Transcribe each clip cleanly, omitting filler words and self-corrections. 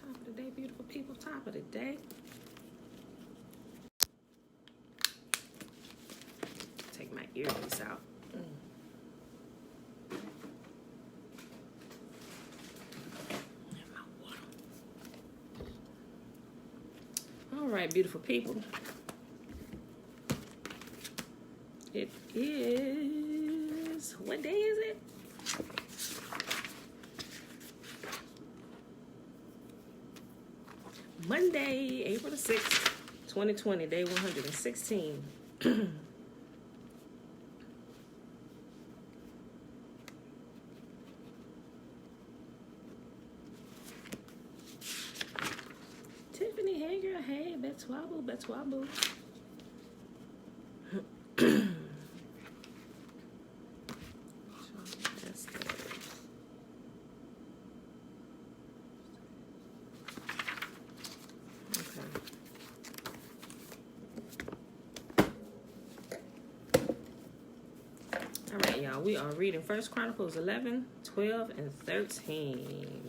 Top of the day, beautiful people. Top of the day. Take my earpiece out. All right, beautiful people. It is, what day is it? Monday, April the 6th, 2020, day 116. Tiffany, hey girl, hey, Betswabble, Betswabble. All right, y'all, we are reading 1 Chronicles 11, 12, and 13.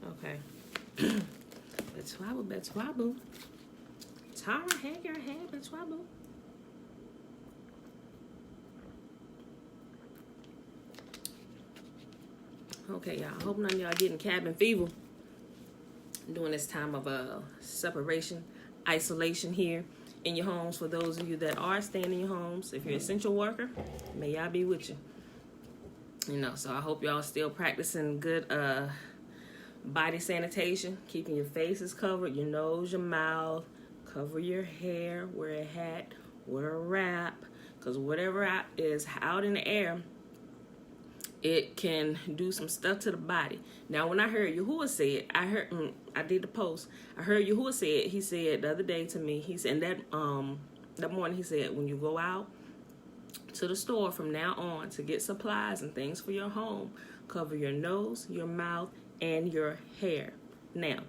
Okay. Betswabble, Betswabble. Tara, hey girl, hey, Betswabble. Okay, y'all. I hope none of y'all getting cabin fever during this time of separation, isolation here in your homes. For those of you that are staying in your homes, if you're an essential worker, may y'all be with you. You know, so I hope y'all still practicing good body sanitation, keeping your faces covered, your nose, your mouth, cover your hair, wear a hat, wear a wrap, because whatever is out in the air, it can do some stuff to the body. Now, when I heard Yahuwah say it, I did the post. I heard Yahuwah say it. He said the other day to me, he said that morning, he said, when you go out to the store from now on to get supplies and things for your home, cover your nose, your mouth, and your hair. Now,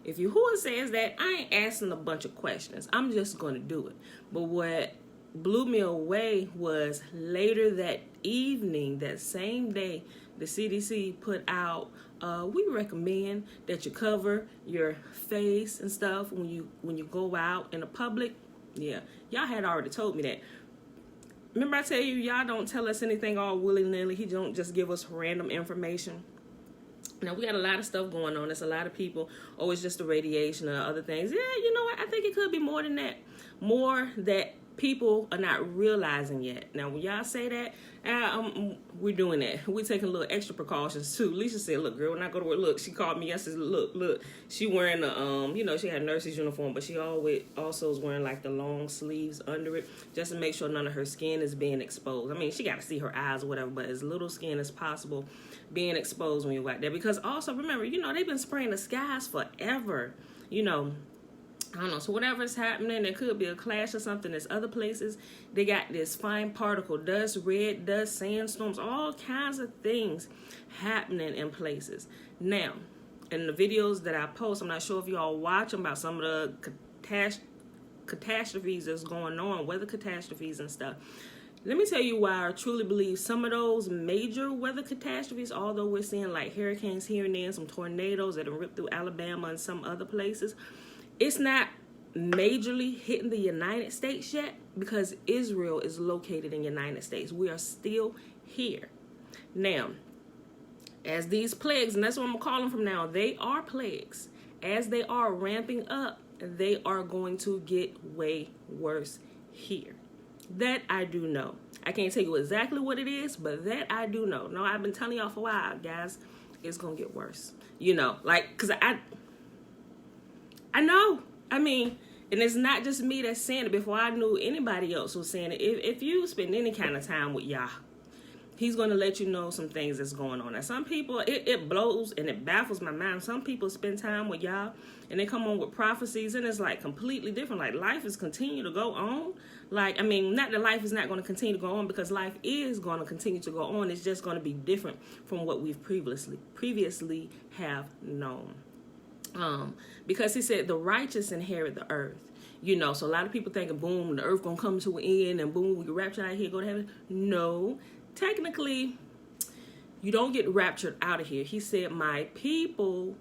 if Yahuwah says that, I ain't asking a bunch of questions. I'm just going to do it. But what blew me away was later that evening, that same day, the CDC put out, we recommend that you cover your face and stuff when you go out in the public. Yeah, y'all had already told me that. Remember I tell you, y'all don't tell us anything all willy-nilly. He don't just give us random information. Now, we got a lot of stuff going on. There's a lot of people, oh, it's just the radiation or other things. Yeah, you know what? I think it could be more than that. More that people are not realizing yet. Now, when y'all say that, we're doing that. We're taking a little extra precautions, too. Lisa said, look, girl, when I go to work, look, she called me yesterday, look. She wearing the, she had a nurse's uniform, but she also is wearing, like, the long sleeves under it, just to make sure none of her skin is being exposed. I mean, she got to see her eyes or whatever, but as little skin as possible being exposed when you're out there. Because also, remember, they've been spraying the skies forever, I don't know. So whatever's happening, there could be a clash or something. There's other places. They got this fine particle dust, red dust, sandstorms, all kinds of things happening in places. Now, in the videos that I post, I'm not sure if y'all watch them about some of the catastrophes that's going on, weather catastrophes and stuff. Let me tell you why I truly believe some of those major weather catastrophes, although we're seeing like hurricanes here and there, some tornadoes that have ripped through Alabama and some other places, it's not majorly hitting the United States yet because Israel is located in the United States. We are still here. Now, as these plagues, and that's what I'm going to call them from now, they are plagues. As they are ramping up, they are going to get way worse here. That I do know. I can't tell you exactly what it is, but that I do know. No, I've been telling y'all for a while, guys, it's going to get worse. Because I know. I mean, and it's not just me that's saying it. Before I knew anybody else was saying it. If you spend any kind of time with Yah, He's going to let you know some things that's going on. Now, some people, it blows and it baffles my mind. Some people spend time with y'all and they come on with prophecies and it's like completely different. Like life is continue to go on. Like, I mean, not that life is not going to continue to go on, because life is going to continue to go on. It's just going to be different from what we've previously have known. Because he said the righteous inherit the earth. You know, so a lot of people thinking, boom, the earth gonna come to an end and boom, we get raptured out of here, go to heaven. No, technically, you don't get raptured out of here. He said, my people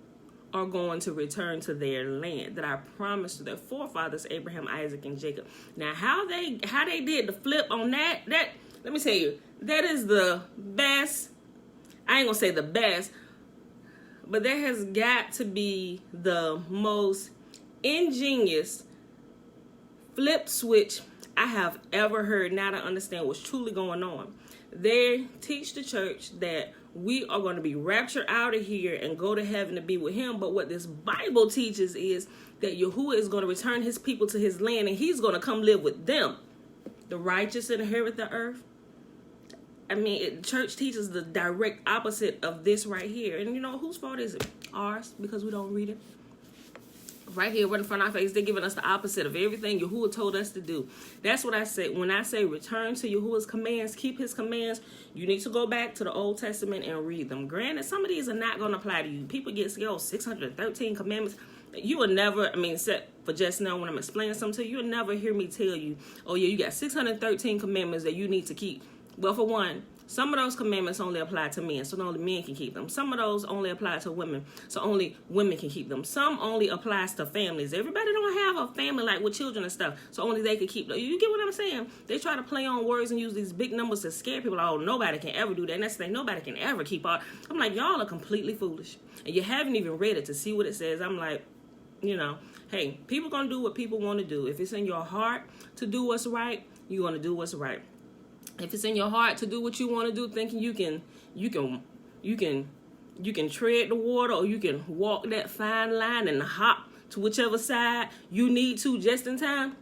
are going to return to their land that I promised to their forefathers, Abraham, Isaac, and Jacob. Now, how they did the flip on that, let me tell you, that is the best. I ain't gonna say the best, but that has got to be the most ingenious flip switch I have ever heard. Now to understand what's truly going on. They teach the church that we are going to be raptured out of here and go to heaven to be with him. But what this Bible teaches is that Yahuwah is going to return his people to his land and he's going to come live with them. The righteous inherit the earth. I mean, church teaches the direct opposite of this right here. And you know, whose fault is it? Ours, because we don't read it. Right here, right in front of our face, they're giving us the opposite of everything Yahuwah told us to do. That's what I say. When I say return to Yahuwah's commands, keep his commands, you need to go back to the Old Testament and read them. Granted, some of these are not going to apply to you. People get scared, 613 commandments. You will never, I mean, except for just now when I'm explaining something to you, you'll never hear me tell you, oh yeah, you got 613 commandments that you need to keep. Well, for one, some of those commandments only apply to men, so only men can keep them. Some of those only apply to women, so only women can keep them. Some only applies to families. Everybody don't have a family like with children and stuff, so only they can keep them. You get what I'm saying? They try to play on words and use these big numbers to scare people. Oh, nobody can ever do that. And that's the thing, nobody can ever keep all. I'm like, y'all are completely foolish. And you haven't even read it to see what it says. I'm like, you know, hey, people gonna do what people want to do. If it's in your heart to do what's right, you're gonna do what's right. If it's in your heart to do what you want to do, thinking you can tread the water, or you can walk that fine line and hop to whichever side you need to just in time.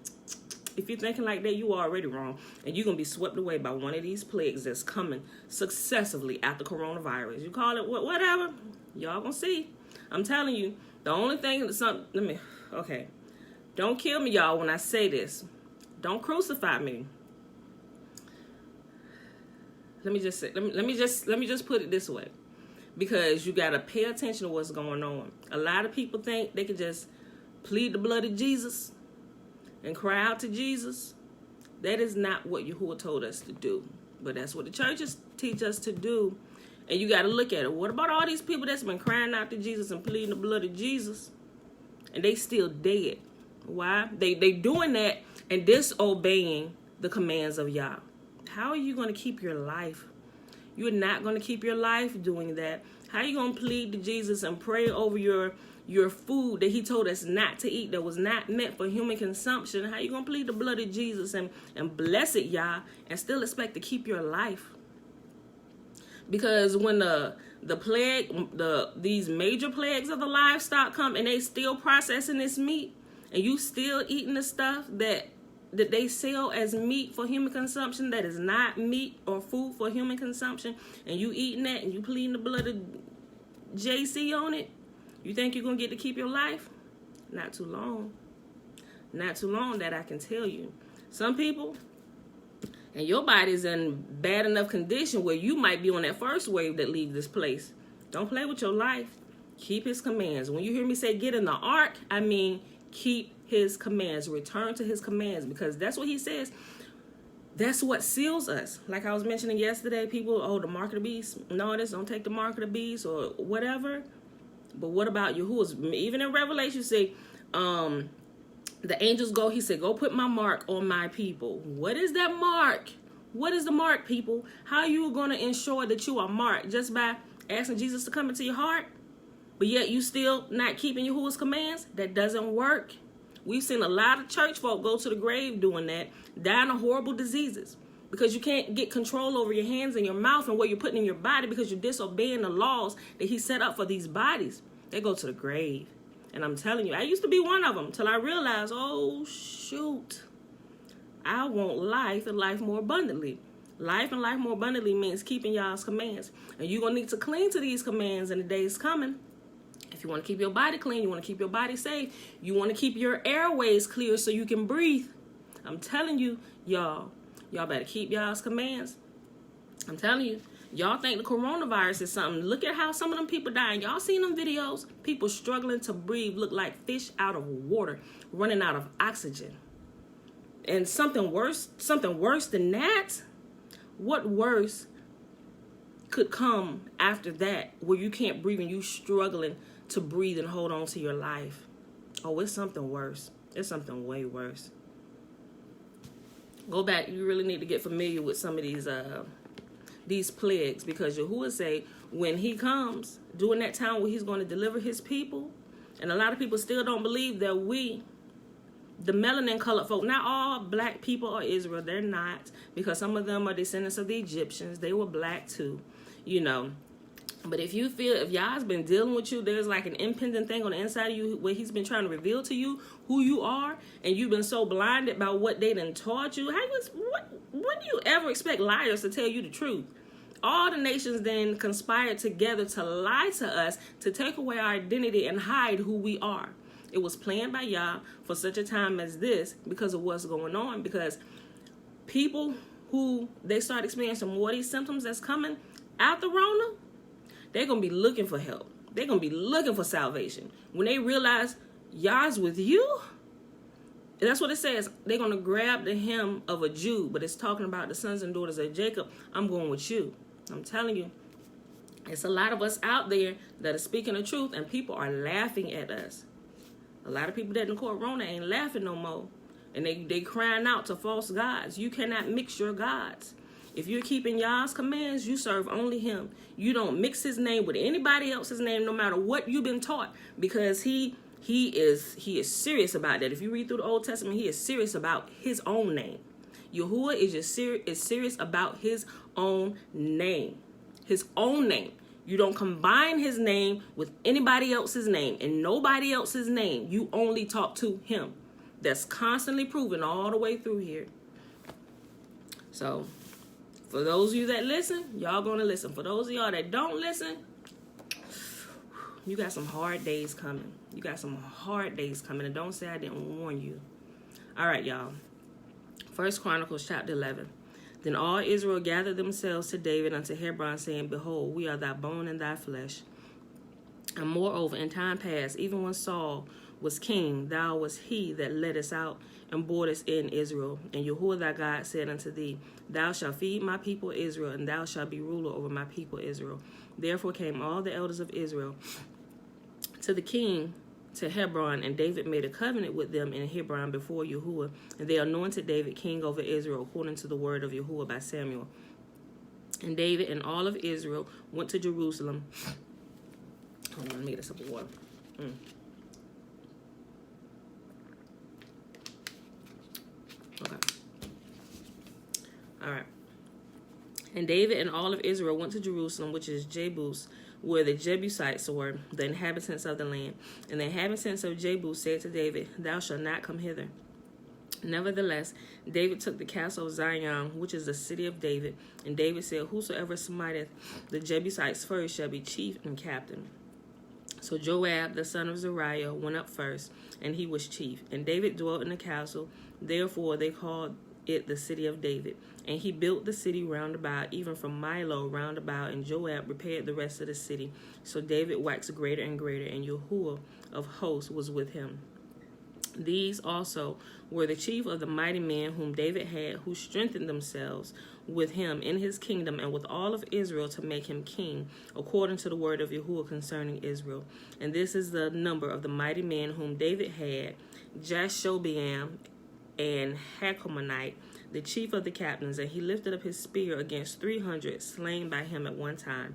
If you're thinking like that, you are already wrong, and you're gonna be swept away by one of these plagues that's coming successively after coronavirus. You call it whatever, y'all gonna see. I'm telling you, the only thing okay, don't kill me, y'all, when I say this. Don't crucify me. Let me just put it this way, because you gotta pay attention to what's going on. A lot of people think they can just plead the blood of Jesus and cry out to Jesus. That is not what Yahuwah told us to do, but that's what the churches teach us to do. And you gotta look at it. What about all these people that's been crying out to Jesus and pleading the blood of Jesus, and they still dead? Why? They doing that and disobeying the commands of Yah. How are you going to keep your life? You're not going to keep your life doing that. How are you going to plead to Jesus and pray over your food that he told us not to eat, that was not meant for human consumption? How are you going to plead the blood of Jesus and bless it, Yah, and still expect to keep your life? Because when the plague, these major plagues of the livestock come and they still processing this meat, and you still eating the stuff that they sell as meat for human consumption, that is not meat or food for human consumption, and you eating that and you pleading the blood of JC on it, you think you're going to get to keep your life? Not too long. Not too long, that I can tell you. Some people, and your body's in bad enough condition where you might be on that first wave that leave this place. Don't play with your life. Keep his commands. When you hear me say get in the ark, I mean keep his commands, return to his commands, because that's what he says. That's what seals us. Like I was mentioning yesterday, people, the mark of the beast. No, don't take the mark of the beast or whatever. But what about Yahuwah's? Even in Revelation, say, the angels go, he said, go put my mark on my people. What is that mark? What is the mark, people? How are you going to ensure that you are marked? Just by asking Jesus to come into your heart? But yet you still not keeping Yahuwah's commands? That doesn't work. We've seen a lot of church folk go to the grave doing that, dying of horrible diseases, because you can't get control over your hands and your mouth and what you're putting in your body, because you're disobeying the laws that he set up for these bodies. They go to the grave. And I'm telling you, I used to be one of them till I realized, oh, shoot, I want life and life more abundantly. Life and life more abundantly means keeping y'all's commands. And you're going to need to cling to these commands in the days coming. If you want to keep your body clean, you want to keep your body safe, you want to keep your airways clear so you can breathe. I'm telling you, y'all better keep y'all's commands. I'm telling you, y'all think the coronavirus is something. Look at how some of them people dying. Y'all seen them videos? People struggling to breathe, look like fish out of water, running out of oxygen. And something worse than that? What worse could come after that where you can't breathe and you struggling to breathe and hold on to your life? Oh, it's something worse. It's something way worse. Go back. You really need to get familiar with some of these plagues, because Yahuwah say when he comes during that time where he's going to deliver his people, and a lot of people still don't believe that we, the melanin colored folk, not all black people are Israel. They're not, because some of them are descendants of the Egyptians. They were black too, you know. But if you feel, if Yah's been dealing with you, there's like an impending thing on the inside of you where he's been trying to reveal to you who you are, and you've been so blinded by what they done taught you. What do you ever expect liars to tell you the truth? All the nations then conspired together to lie to us, to take away our identity and hide who we are. It was planned by Yah for such a time as this because of what's going on. Because people who they start experiencing more of these symptoms that's coming out the Rona, they're going to be looking for help. They're going to be looking for salvation. When they realize Yah's with you, that's what it says. They're going to grab the hem of a Jew, but it's talking about the sons and daughters of Jacob. I'm going with you. I'm telling you, it's a lot of us out there that are speaking the truth, and people are laughing at us. A lot of people that in Corona ain't laughing no more, and they crying out to false gods. You cannot mix your gods. If you're keeping Yah's commands, you serve only him. You don't mix his name with anybody else's name, no matter what you've been taught, because he is serious about that. If you read through the Old Testament, he is serious about his own name. Yahuwah is serious about his own name. His own name. You don't combine his name with anybody else's name and nobody else's name. You only talk to him. That's constantly proven all the way through here. So, for those of you that listen, y'all gonna listen. For those of y'all that don't listen, you got some hard days coming. You got some hard days coming. And don't say I didn't warn you. All right, y'all. 1 Chronicles chapter 11. Then all Israel gathered themselves to David unto Hebron, saying, Behold, we are thy bone and thy flesh. And moreover, in time past, even when Saul was king, thou was he that led us out and brought us in Israel. And Yahuwah thy God said unto thee, Thou shalt feed my people Israel, and thou shalt be ruler over my people Israel. Therefore came all the elders of Israel to the king to Hebron, and David made a covenant with them in Hebron before Yahuwah, and they anointed David king over Israel according to the word of Yahuwah by Samuel. And David and all of Israel went to Jerusalem. Hold on, let me get a sip of water. Okay. All right. And David and all of Israel went to Jerusalem, which is Jebus, where the Jebusites were, the inhabitants of the land. And the inhabitants of Jebus said to David, Thou shalt not come hither. Nevertheless, David took the castle of Zion, which is the city of David. And David said, Whosoever smiteth the Jebusites first shall be chief and captain. So Joab, the son of Zeruiah, went up first, and he was chief. And David dwelt in the castle. Therefore they called it the city of David. And he built the city round about, even from Milo round about, and Joab repaired the rest of the city. So David waxed greater and greater, and Yahuwah of hosts was with him. These also were the chief of the mighty men whom David had, who strengthened themselves with him in his kingdom and with all of Israel to make him king, according to the word of Yahuwah concerning Israel. And this is the number of the mighty men whom David had: Jashobeam and Hakomonite, the chief of the captains, and he lifted up his spear against 300 slain by him at one time.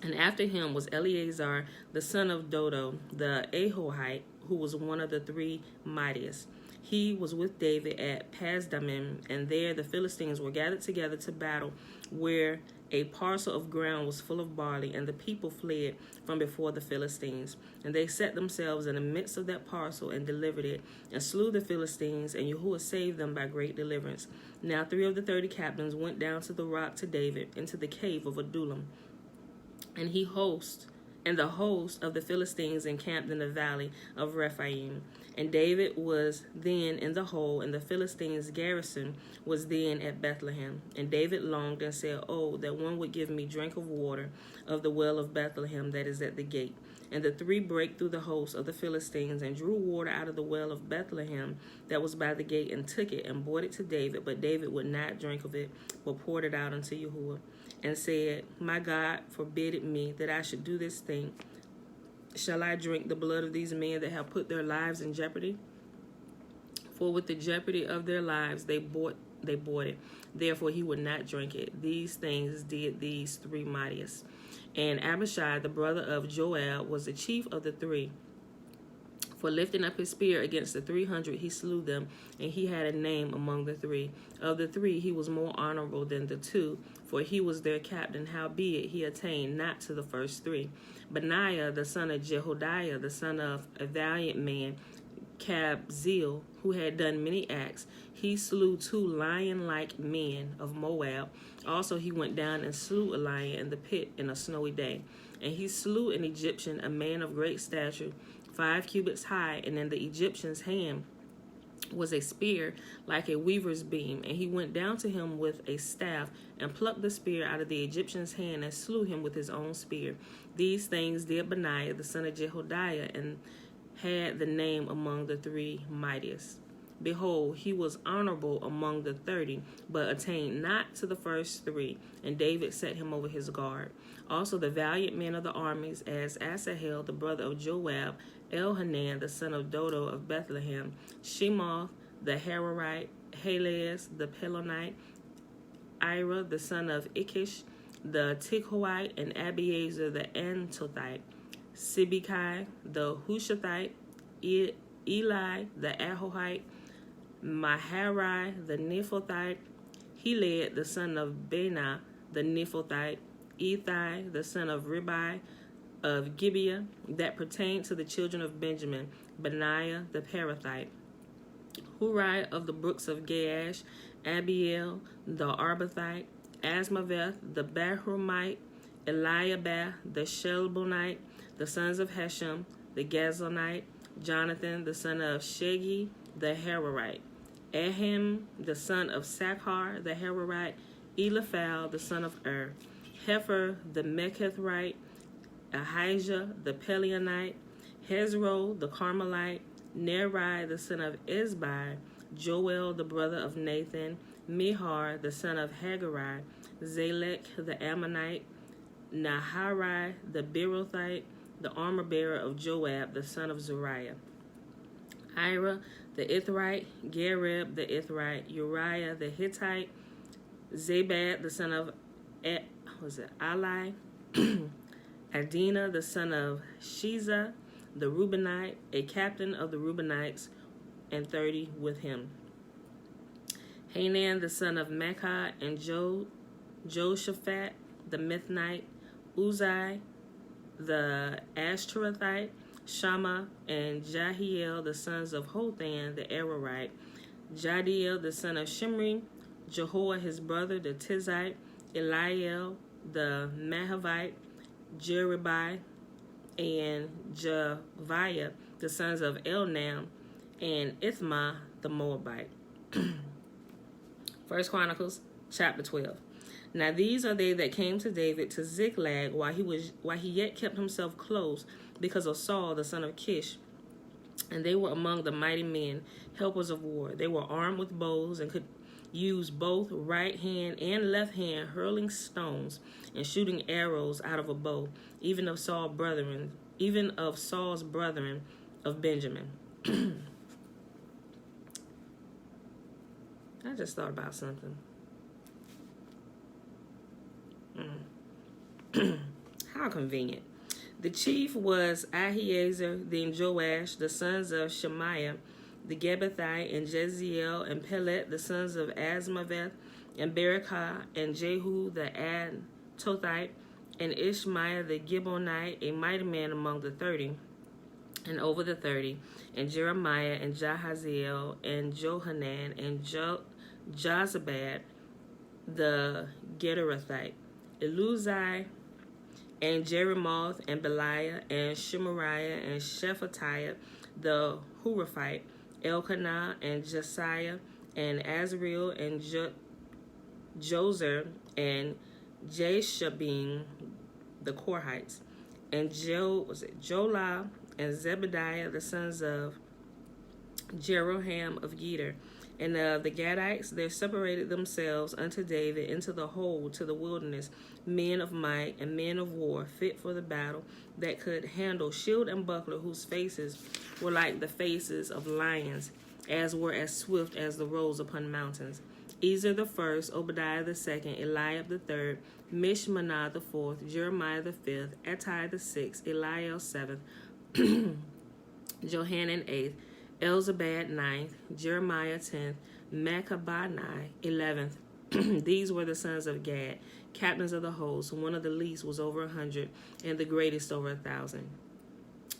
And after him was Eleazar, the son of Dodo, the Ahohite, who was one of the three mightiest. he was with David at Pasdammim, and there the Philistines were gathered together to battle, where a parcel of ground was full of barley, and the people fled from before the Philistines. And they set themselves in the midst of that parcel and delivered it, and slew the Philistines, and Yahuwah saved them by great deliverance. Now 3 of the 30 captains went down to the rock to David, into the cave of Adullam. And the host of the Philistines encamped in the valley of Rephaim. And David was then in the hold, and the Philistines' garrison was then at Bethlehem. And David longed and said, "Oh, that one would give me drink of water of the well of Bethlehem that is at the gate." And the 3 brake through the host of the Philistines, and drew water out of the well of Bethlehem that was by the gate, and took it, and brought it to David. But David would not drink of it, but poured it out unto Yahuwah, and said, "My God forbid it me that I should do this thing. Shall I drink the blood of these men that have put their lives in jeopardy? For with the jeopardy of their lives they bought it. Therefore he would not drink it. These things did these 3 mightiest. And Abishai, the brother of Joab, was the chief of the 3. For lifting up his spear against the 300, he slew them, and he had a name among the 3. Of the 3, he was more honorable than the 2, for he was their captain. Howbeit, he attained not to the first 3. Benaiah, the son of Jehodiah, the son of a valiant man, Kabzeel, who had done many acts, he slew 2 lion-like men of Moab. Also he went down and slew a lion in the pit in a snowy day. And he slew an Egyptian, a man of great stature, 5 cubits high, and in the Egyptian's hand was a spear like a weaver's beam. And he went down to him with a staff, and plucked the spear out of the Egyptian's hand, and slew him with his own spear. These things did Benaiah, the son of Jehodiah, and had the name among the 3 mightiest. Behold, he was honorable among the 30, but attained not to the first 3. And David set him over his guard. Also the valiant men of the armies, as Asahel, the brother of Joab, Elhanan, the son of Dodo of Bethlehem, Shemoth, the Hararite, Helez, the Pelonite, Ira, the son of Ikish, the Tikhoite, and Abiezer, the Antothite, Sibekai, the Hushathite, Eli, the Ahohite, Maharai, the Nephothite, Heled, the son of Benah, the Nephothite, Ethai, the son of Ribai, of Gibeah, that pertained to the children of Benjamin, Benaiah, the Parathite, Hurai of the brooks of Gaash, Abiel, the Arbathite, Asmaveth, the Bahramite, Eliabah, the Shelbonite, the sons of Hashem, the Gazonite, Jonathan, the son of Shegi, the Hararite, Ahem, the son of Sakhar, the Hararite, Eliphal, the son of Hefer, the Mekethrite, Ahijah, the Pelionite, Hezro, the Carmelite, Neri, the son of Ezbai, Joel, the brother of Nathan, Mihar, the son of Haggai, Zalek, the Ammonite, Naharai, the Berothite, the armor-bearer of Joab, the son of Zariah, Ira, the Ithrite, Gareb, the Ithrite, Uriah, the Hittite, Zabad, the son of Ali, Adina, the son of Shiza, the Reubenite, a captain of the Reubenites, and 30 with him. Hanan, the son of Makkah, and Joshaphat, the Mithnite, Uzai, the Ashtorethite, Shammah, and Jahiel, the sons of Hothan, the Ararite, Jadiel, the son of Shimri, Jehoah, his brother, the Tizite, Eliel, the Mahavite, Jeribai, and Javiah, the sons of Elnam, and Ithmah, the Moabite. 1 Chronicles, chapter 12. Now these are they that came to David to Ziklag while he yet kept himself close because of Saul, the son of Kish. And they were among the mighty men, helpers of war. They were armed with bows and could use both right hand and left hand, hurling stones and shooting arrows out of a bow, even of Saul's brethren of Benjamin. I just thought about something. How convenient. The chief was Ahiezer, then Joash, the sons of Shemaiah, the Gebethite, and Jeziel, and Pelet, the sons of Azmaveth, and Berekah, and Jehu the Antothite, and Ishmaiah the Gibeonite, a mighty man among the 30, and over the 30, and Jeremiah, and Jahaziel, and Johanan, and Jozabad the Gederathite, Eluzai, and Jeremoth, and Beliah, and Shemariah, and Shephatiah the Huraphite, Elkanah, and Josiah, and Azriel, and Jozer, and Jashabim the Korhites, and Jolah, and Zebediah the sons of Jeroham of Geder. And the Gadites, they separated themselves unto David into the hold to the wilderness, men of might and men of war, fit for the battle, that could handle shield and buckler, whose faces were like the faces of lions, as swift as the roes upon mountains. Ezer the first, Obadiah the second, Eliab the third, Mishmanah the fourth, Jeremiah the fifth, Attai the sixth, Eliel seventh, Johanan eighth, Elzabad ninth, Jeremiah 10th, Maccabanai 11th. These were the sons of Gad, captains of the host. One of the least was over 100, and the greatest over 1,000.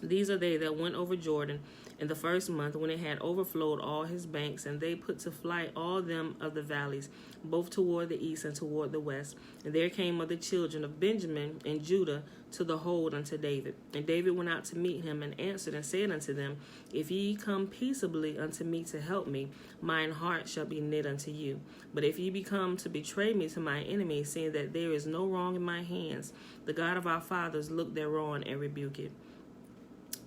These are they that went over Jordan in the first month, when it had overflowed all his banks, and they put to flight all them of the valleys, both toward the east and toward the west. And there came of the children of Benjamin and Judah to the hold unto David. And David went out to meet him, and answered and said unto them, If ye come peaceably unto me to help me, mine heart shall be knit unto you. But if ye be come to betray me to my enemies, seeing that there is no wrong in my hands, the God of our fathers look thereon and rebuke it.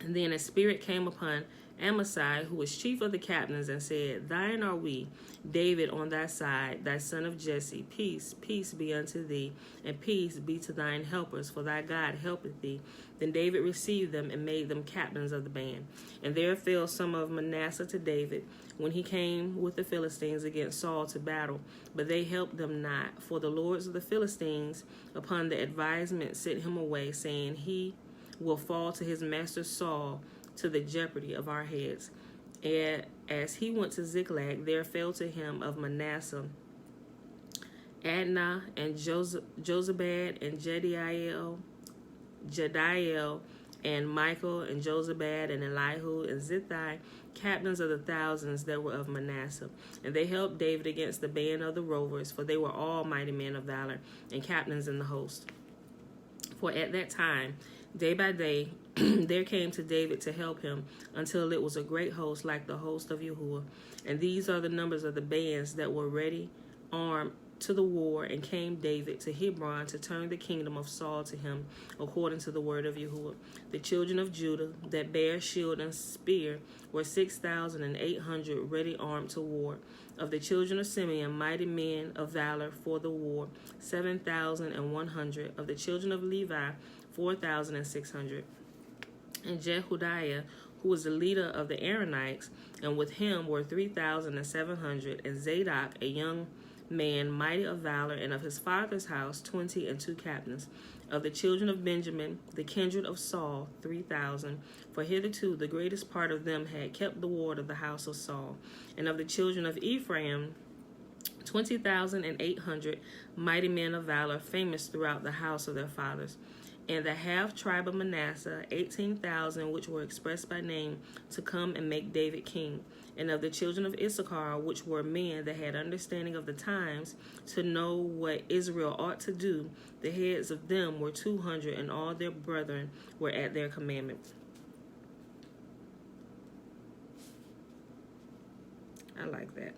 And then a spirit came upon Amasai, who was chief of the captains, and said, Thine are we, David on thy side, thy son of Jesse. Peace, peace be unto thee, and peace be to thine helpers, for thy God helpeth thee. Then David received them and made them captains of the band. And there fell some of Manasseh to David, when he came with the Philistines against Saul to battle. But they helped them not, for the lords of the Philistines upon the advisement sent him away, saying, He will fall to his master Saul, to the jeopardy of our heads. And as he went to Ziklag, there fell to him of Manasseh Adnah, and Jozabad, and Jediael, and Michael, and Jozabad, and Elihu, and Zithai, captains of the thousands that were of Manasseh. And they helped David against the band of the rovers, for they were all mighty men of valor, and captains in the host. For at that time, day by day, there came to David to help him, until it was a great host like the host of Yahuwah. And these are the numbers of the bands that were ready armed to the war, and came David to Hebron to turn the kingdom of Saul to him, according to the word of Yahuwah. The children of Judah that bare shield and spear were 6,800 ready armed to war. Of the children of Simeon, mighty men of valor for the war, 7,100. Of the children of Levi, 4,600. And Jehudiah, who was the leader of the Aaronites, and with him were 3,700. And Zadok, a young man mighty of valor, and of his father's house 22 captains. Of the children of Benjamin, the kindred of Saul, 3,000. For hitherto the greatest part of them had kept the ward of the house of Saul. And of the children of Ephraim, 20,800 mighty men of valor, famous throughout the house of their fathers. And the half tribe of Manasseh, 18,000, which were expressed by name, to come and make David king. And of the children of Issachar, which were men that had understanding of the times, to know what Israel ought to do, the heads of them were 200, and all their brethren were at their commandment. I like that.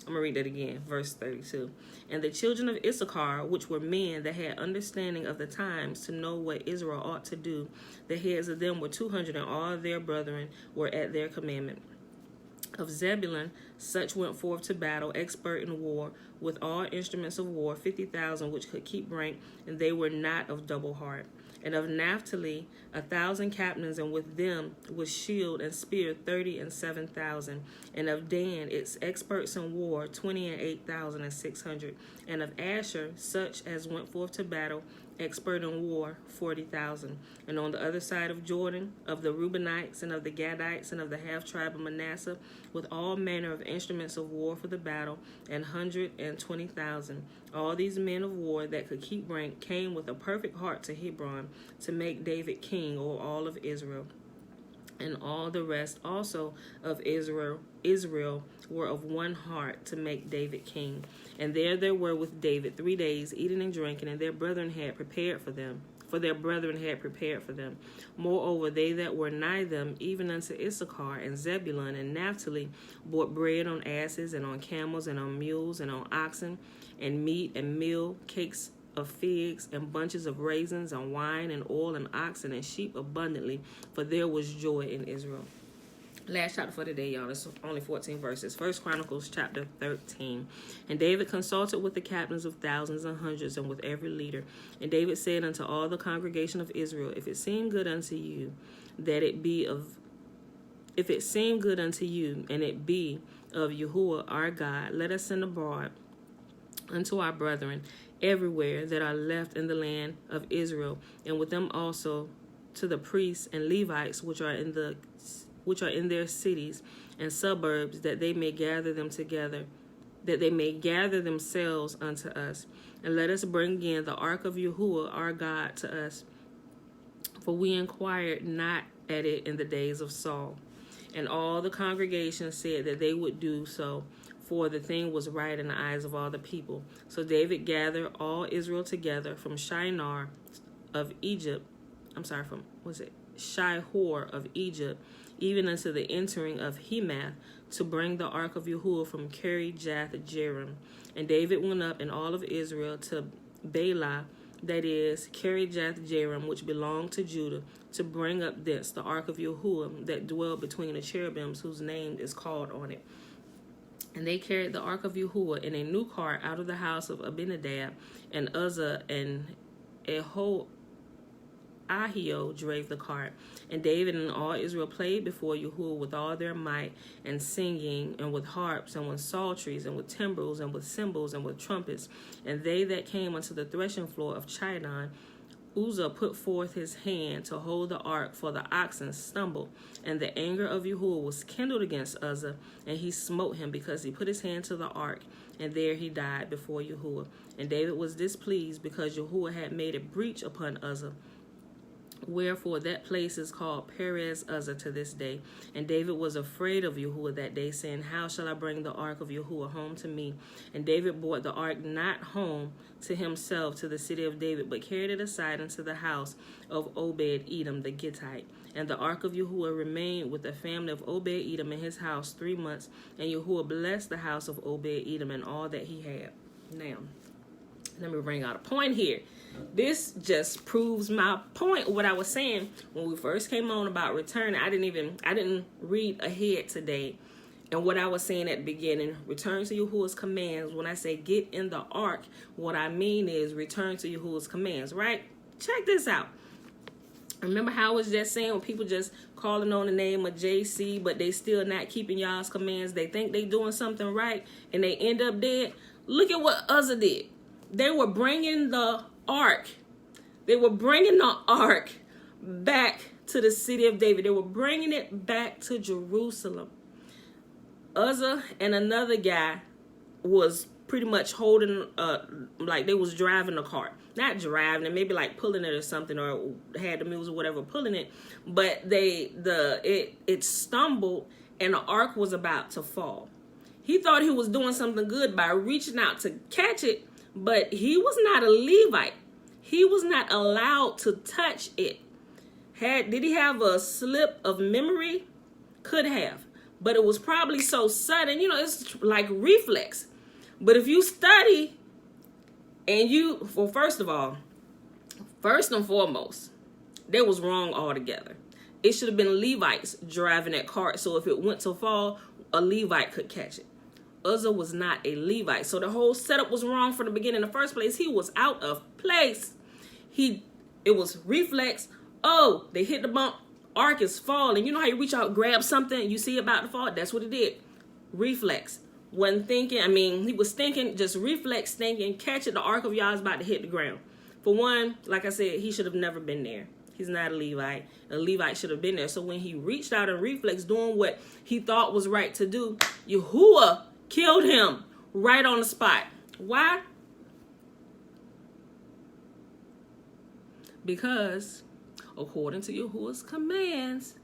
I'm going to read that again, verse 32. And the children of Issachar, which were men that had understanding of the times, to know what Israel ought to do, the heads of them were 200, and all their brethren were at their commandment. Of Zebulun, Such went forth to battle, expert in war, with all instruments of war, 50,000 which could keep rank, and they were not of double heart. And of Naphtali 1,000 captains, and with them with shield and spear 30 and 7,000. And of Dan its experts in war 20 and 8,600. And of Asher such as went forth to battle, expert in war 40,000. And on the other side of Jordan, of the Reubenites and of the Gadites and of the half tribe of Manasseh, with all manner of instruments of war for the battle, 120,000. All these men of war that could keep rank came with a perfect heart to Hebron to make David king over all of Israel. And all the rest also of Israel were of one heart to make David king. And there they were with David 3 days, eating and drinking, and their brethren had prepared for them. For their brethren had prepared for them. Moreover, they that were nigh them, even unto Issachar and Zebulun and Naphtali, bought bread on asses and on camels and on mules and on oxen, and meat and meal, cakes of figs and bunches of raisins and wine and oil and oxen and sheep abundantly, for there was joy in Israel. Last chapter for today, y'all. It's only 14 verses. 1 Chronicles chapter 13. And David consulted with the captains of thousands and hundreds, and with every leader. And David said unto all the congregation of Israel, if it seem good unto you, and it be of Yahuwah our God, let us send abroad unto our brethren everywhere that are left in the land of Israel, and with them also to the priests and Levites which are in their cities and suburbs, that they may gather them together, that they may gather themselves unto us. And let us bring again the ark of Yahuwah our God to us, for we inquired not at it in the days of Saul. And all the congregation said that they would do so, for the thing was right in the eyes of all the people. So David gathered all Israel together from Shihor of Egypt, Shihor of Egypt, even unto the entering of Hemath, to bring the ark of Yahuwah from Kiriath-jearim. And David went up and all of Israel to Baalah, that is, Kiriath-jearim, which belonged to Judah, to bring up thence the ark of Yahuwah that dwelled between the cherubims, whose name is called on it. And they carried the ark of Yahuwah in a new cart out of the house of Abinadab, and Uzzah and Ahio drave the cart. And David and all Israel played before Yahuwah with all their might, and singing, and with harps, and with psalteries, and with timbrels, and with cymbals, and with trumpets. And they that came unto the threshing floor of Chidon, Uzzah put forth his hand to hold the ark, for the oxen stumbled. And the anger of Yahuwah was kindled against Uzzah, and he smote him, because he put his hand to the ark, and there he died before Yahuwah. And David was displeased, because Yahuwah had made a breach upon Uzzah. Wherefore that place is called Perez Uzzah to this day. And David was afraid of Yahuwah that day, saying, how shall I bring the ark of Yahuwah home to me? And David brought the ark not home to himself to the city of David, but carried it aside into the house of Obed-Edom the Gittite. And the ark of Yahuwah remained with the family of Obed-Edom in his house 3 months. And Yahuwah blessed the house of Obed-Edom and all that he had. Now, let me bring out a point here. This just proves my point, what I was saying when we first came on about returning. I didn't read ahead today. And what I was saying at the beginning, return to Yahuwah's commands. When I say get in the ark, what I mean is return to Yahuwah's commands, right? Check this out. Remember how I was just saying when people just calling on the name of JC, but they still not keeping y'all's commands. They think they doing something right, and they end up dead. Look at what Uzzah did. They were bringing the ark. They were bringing the ark back to the city of David. They were bringing it back to Jerusalem. Uzzah and another guy was pretty much holding, like they was driving the cart. Not driving it, maybe like pulling it or something, or had the mules or whatever pulling it. But it stumbled, and the ark was about to fall. He thought he was doing something good by reaching out to catch it, but he was not a Levite. He was not allowed to touch it. Did he have a slip of memory? Could have. But it was probably so sudden, it's like reflex. But if you study and first and foremost, they was wrong altogether. It should have been Levites driving that cart, so if it went to fall, a Levite could catch it. Uzzah was not a Levite. So the whole setup was wrong from the beginning. In the first place, he was out of place. It was reflex. Oh, they hit the bump. Ark is falling. You know how you reach out, grab something, you see about to fall? That's what it did. Reflex. Wasn't thinking. He was thinking, just reflex thinking, catch it. The Ark of Yah is about to hit the ground. For one, like I said, he should have never been there. He's not a Levite. A Levite should have been there. So when he reached out and reflex, doing what he thought was right to do, Yahuwah killed him right on the spot. Why? Because according to Yahuwah's commands,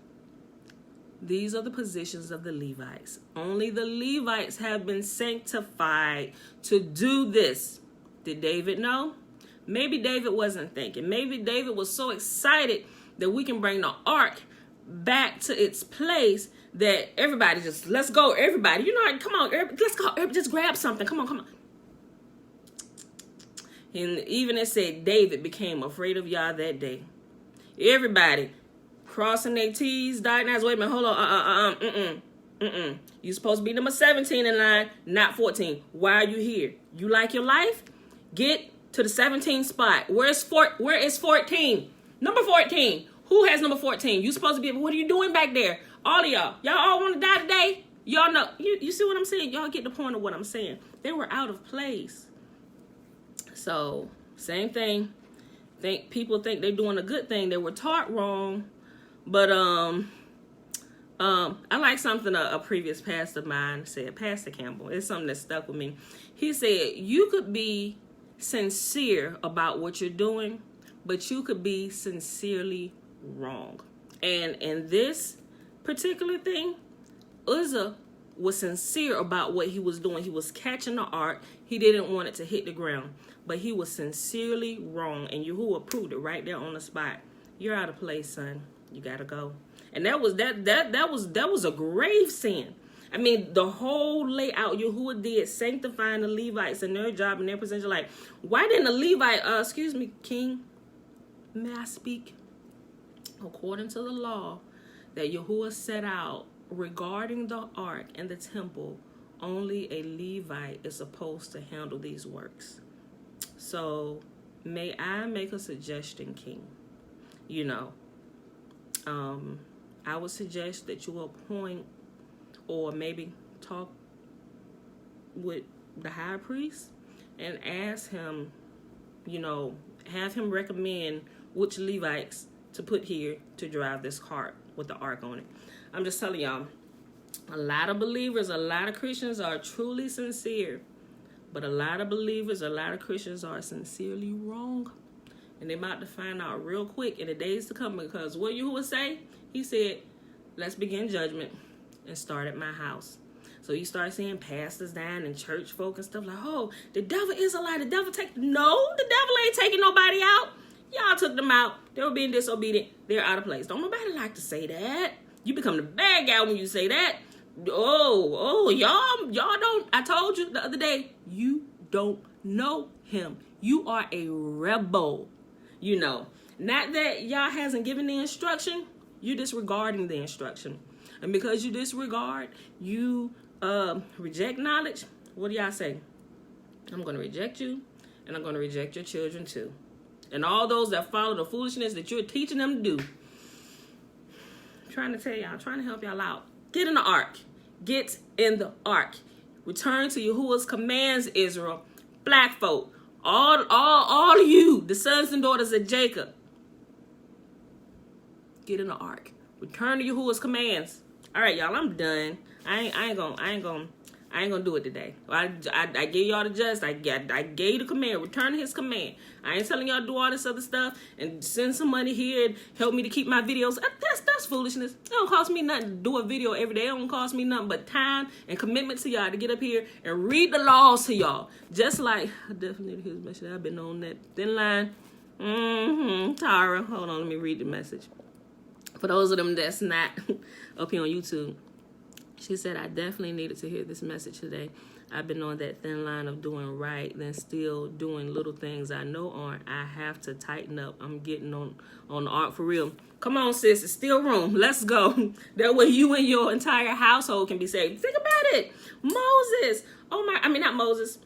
these are the positions of the Levites. Only the Levites have been sanctified to do this. Did David know? Maybe David wasn't thinking. Maybe David was so excited that we can bring the ark back to its place that everybody just, let's go, everybody. You know, come on, let's go, just grab something. Come on. And even it said David became afraid of Yah that day. Everybody crossing their T's, dotting I's. Wait a minute, hold on. You supposed to be number 17 in line, not 14. Why are you here? You like your life? Get to the 17 spot. Where is 14? Number 14. Who has number 14? You supposed to be, what are you doing back there? All of y'all. Y'all all want to die today? Y'all know. You see what I'm saying? Y'all get the point of what I'm saying. They were out of place. So, same thing. People think they're doing a good thing. They were taught wrong. But I like something a previous pastor of mine said, Pastor Campbell. It's something that stuck with me. He said, you could be sincere about what you're doing, but you could be sincerely wrong. And in this particular thing, Uzzah was sincere about what he was doing. He was catching the ark. He didn't want it to hit the ground, but he was sincerely wrong. And Yahuwah proved it right there on the spot. You're out of place, son. You gotta go. And that was a grave sin. The whole layout Yahuwah did, sanctifying the Levites and their job and their position. Like, why didn't the Levite, excuse me, King, may I speak? According to the law that Yahuwah set out regarding the ark and the temple, only a Levite is supposed to handle these works. So, may I make a suggestion, King? I would suggest that you appoint or maybe talk with the high priest and ask him, have him recommend which Levites to put here to drive this cart with the ark on it. I'm just telling y'all, a lot of believers, a lot of Christians are truly sincere, but a lot of believers, a lot of Christians are sincerely wrong. And they're about to find out real quick in the days to come, because what Yahuwah say? He said, let's begin judgment and start at my house. So you start seeing pastors dying and church folk and stuff like, oh, the devil is a lie. The devil No, the devil ain't taking nobody out. Y'all took them out. They were being disobedient. They're out of place. Don't nobody like to say that. You become the bad guy when you say that. Oh, y'all don't. I told you the other day, you don't know him. You are a rebel. Not that Yah hasn't given the instruction, you're disregarding the instruction. And because you disregard, you reject knowledge, what do y'all say? I'm going to reject you, and I'm going to reject your children too. And all those that follow the foolishness that you're teaching them to do. I'm trying to tell y'all, I'm trying to help y'all out. Get in the ark. Get in the ark. Return to Yahuwah's commands, Israel. Black folk. All of you, the sons and daughters of Jacob, get in the ark. Return to Yahuwah's commands. All right, y'all, I'm done. I ain't gonna do it today. I gave y'all the just. I gave the command. Return to his command. I ain't telling y'all to do all this other stuff and send some money here and help me to keep my videos. That's foolishness. It don't cost me nothing to do a video every day. It don't cost me nothing but time and commitment to y'all to get up here and read the laws to y'all. Just like, I definitely need to hear this message. I've been on that thin line. Tara, hold on, let me read the message. For those of them that's not up here on YouTube, she said, I definitely needed to hear this message today. I've been on that thin line of doing right, then still doing little things I know aren't. I have to tighten up. I'm getting on the arc for real. Come on, sis. It's still room. Let's go. That way you and your entire household can be saved. Think about it. Moses. Not Moses.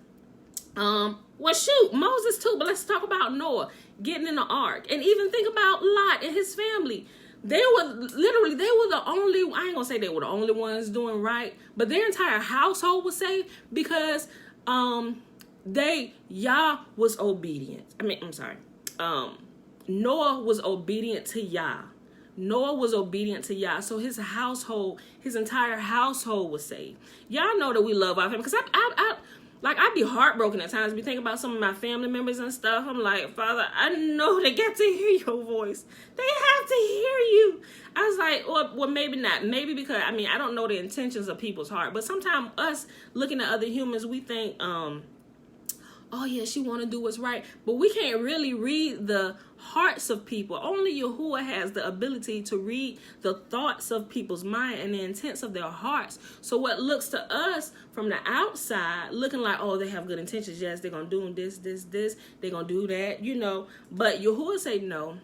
Well, shoot, Moses too. But let's talk about Noah getting in the ark. And even think about Lot and his family. They were the only, I ain't gonna say they were the only ones doing right, but their entire household was saved because Yah was obedient. Noah was obedient to Yah. Noah was obedient to Yah, so his entire household was saved. Y'all know that we love our family, because I'd be heartbroken at times. Be thinking about some of my family members and stuff. I'm like, Father, I know they get to hear your voice. They have to hear you. I was like, well, maybe not. Maybe because, I don't know the intentions of people's heart. But sometimes us looking at other humans, we think, oh yeah, she want to do what's right. But we can't really read the hearts of people. Only Yahuwah has the ability to read the thoughts of people's mind and the intents of their hearts. So what looks to us from the outside, looking like, oh, they have good intentions. Yes, they're going to do this. They're going to do that, But Yahuwah say, no,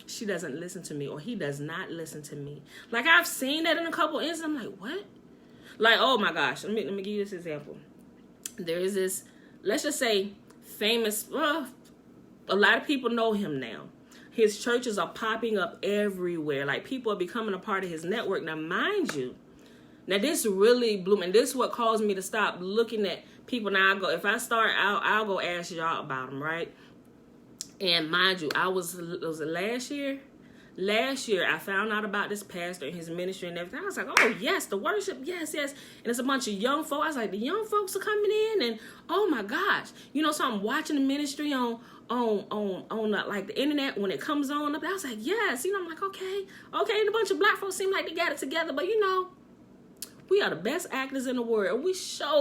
she doesn't listen to me, or he does not listen to me. Like, I've seen that in a couple instances. I'm like, what? Like, oh my gosh. Let me give you this example. There is this, let's just say, famous, a lot of people know him now. His churches are popping up everywhere. Like, people are becoming a part of his network. Now, mind you, this really blew me. And this is what caused me to stop looking at people. Now, if I start out, I'll go ask y'all about them, right? And mind you, was it last year? Last year, I found out about this pastor and his ministry and everything. I was like, oh, yes, the worship, yes. And it's a bunch of young folks. I was like, the young folks are coming in, and oh, my gosh. So I'm watching the ministry on the internet when it comes on up. I was like, yes. I'm like, okay. And a bunch of black folks seem like they got it together. But, we are the best actors in the world. We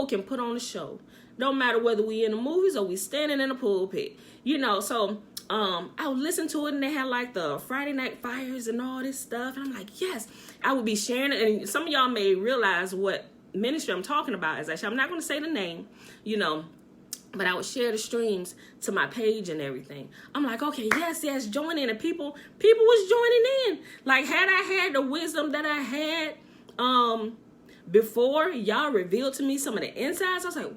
can put on a show. Don't matter whether we in the movies or we standing in the pulpit. So I would listen to it, and they had like the Friday Night Fires and all this stuff. And I'm like, yes, I would be sharing it. And some of y'all may realize what ministry I'm talking about is actually, I'm not going to say the name, but I would share the streams to my page and everything. I'm like, okay, yes, join in. And people was joining in. Like, had I had the wisdom that I had before y'all revealed to me some of the insides, I was like,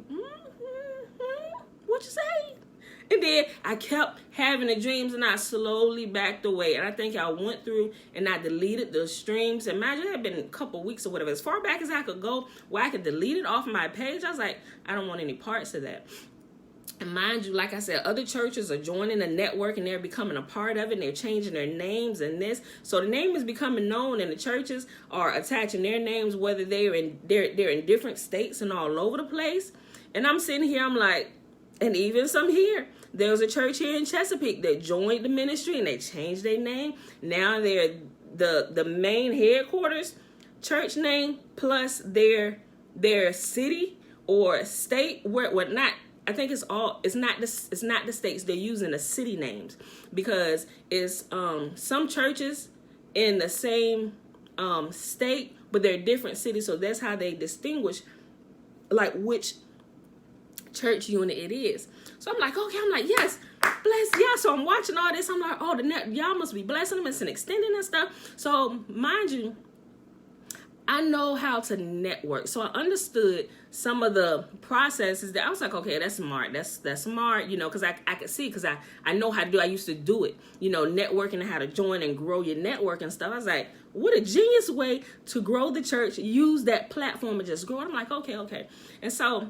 what you say? And then I kept having the dreams, and I slowly backed away. And I think I went through and I deleted the streams. And imagine it had been a couple weeks or whatever, as far back as I could go, where I could delete it off my page. I was like, I don't want any parts of that. And mind you, like I said, other churches are joining the network, and they're becoming a part of it, and they're changing their names and this. So the name is becoming known, and the churches are attaching their names, whether they're in different states and all over the place. And I'm sitting here, I'm like, and even some here. There was a church here in Chesapeake that joined the ministry, and they changed their name. Now they're the main headquarters church name plus their city or state, where not. I think it's not the states. They're using the city names, because it's some churches in the same state, but they're different cities. So that's how they distinguish like which church unit it is. So I'm like, okay, yes, bless y'all. So I'm watching all this. I'm like, oh, y'all must be blessing them. It's an extending and stuff. So mind you, I know how to network. So I understood some of the processes that I was like, okay, that's smart. That's smart, because I could see, because I know how to do. I used to do it, networking and how to join and grow your network and stuff. I was like, what a genius way to grow the church. Use that platform and just grow. I'm like, okay. And so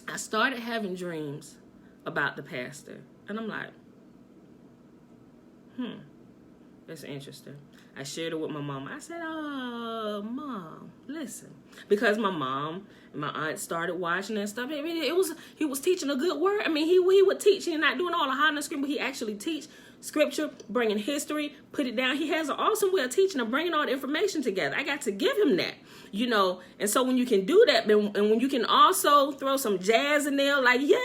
I started having dreams about the pastor. And I'm like, that's interesting. I shared it with my mom. I said, oh, Mom, listen. Because my mom and my aunt started watching and stuff. He was teaching a good word. He would teach. He's not doing all the hot and scream, but he actually teach scripture, bringing history, put it down. He has an awesome way of teaching and bringing all the information together. I got to give him that, And so when you can do that, and when you can also throw some jazz in there, like, yeah,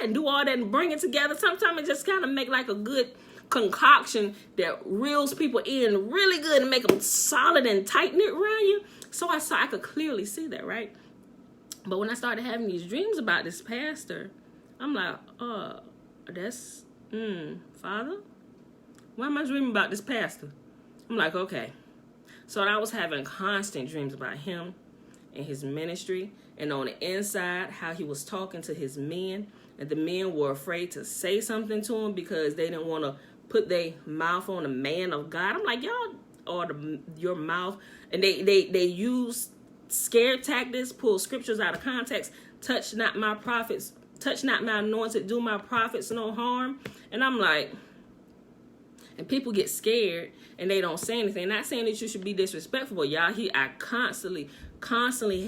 and do all that and bring it together, sometimes it just kind of make like a good concoction that reels people in really good and make them solid and tight knit around you. So I could clearly see that, right? But when I started having these dreams about this pastor, I'm like, Father, why am I dreaming about this pastor? I'm like, okay. So I was having constant dreams about him and his ministry, and on the inside, how he was talking to his men, and the men were afraid to say something to him because they didn't want to put their mouth on the man of God. I'm like, y'all, or your mouth, and they use scare tactics, pull scriptures out of context, touch not my prophets, touch not my anointed, do my prophets no harm. And I'm like, and people get scared and they don't say anything. Not saying that you should be disrespectful, but y'all, I constantly